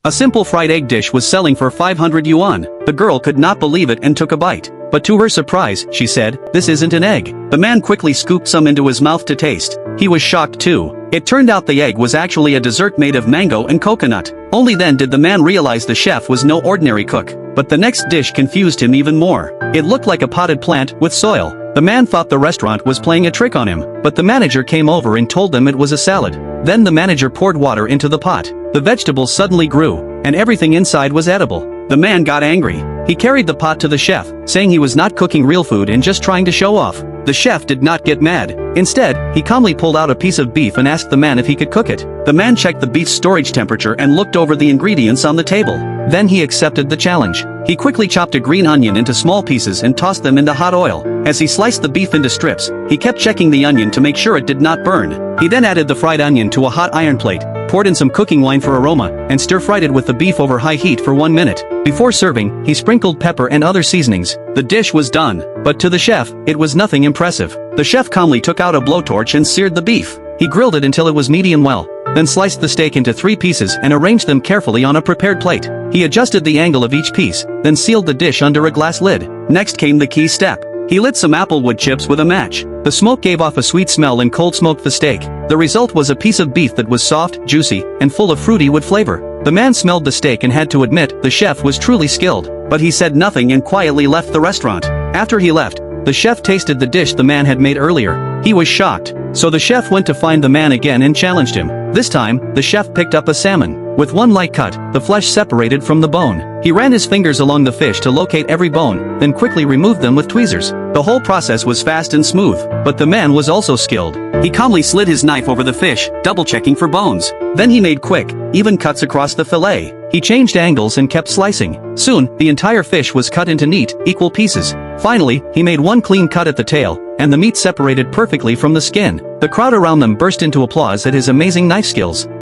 A simple fried egg dish was selling for 500 yuan. The girl could not believe it and took a bite. But to her surprise, she said, "This isn't an egg." The man quickly scooped some into his mouth to taste. He was shocked too. It turned out the egg was actually a dessert made of mango and coconut. Only then did the man realize the chef was no ordinary cook. But the next dish confused him even more. It looked like a potted plant with soil. The man thought the restaurant was playing a trick on him, but the manager came over and told them it was a salad. Then the manager poured water into the pot. The vegetables suddenly grew, and everything inside was edible. The man got angry. He carried the pot to the chef, saying he was not cooking real food and just trying to show off. The chef did not get mad. Instead, he calmly pulled out a piece of beef and asked the man if he could cook it. The man checked the beef's storage temperature and looked over the ingredients on the table. Then he accepted the challenge. He quickly chopped a green onion into small pieces and tossed them into hot oil. As he sliced the beef into strips, he kept checking the onion to make sure it did not burn. He then added the fried onion to a hot iron plate, poured in some cooking wine for aroma, and stir-fried it with the beef over high heat for 1 minute. Before serving, he sprinkled pepper and other seasonings. The dish was done. But to the chef, it was nothing impressive. The chef calmly took out a blowtorch and seared the beef. He grilled it until it was medium well, then sliced the steak into 3 pieces and arranged them carefully on a prepared plate. He adjusted the angle of each piece, then sealed the dish under a glass lid. Next came the key step. He lit some applewood chips with a match. The smoke gave off a sweet smell and cold smoked the steak. The result was a piece of beef that was soft, juicy, and full of fruity wood flavor. The man smelled the steak and had to admit the chef was truly skilled. But he said nothing and quietly left the restaurant. After he left, the chef tasted the dish the man had made earlier. He was shocked. So the chef went to find the man again and challenged him. This time, the chef picked up a salmon. With one light cut, the flesh separated from the bone. He ran his fingers along the fish to locate every bone, then quickly removed them with tweezers. The whole process was fast and smooth, but the man was also skilled. He calmly slid his knife over the fish, double-checking for bones. Then he made quick, even cuts across the fillet. He changed angles and kept slicing. Soon, the entire fish was cut into neat, equal pieces. Finally, he made one clean cut at the tail, and the meat separated perfectly from the skin. The crowd around them burst into applause at his amazing knife skills.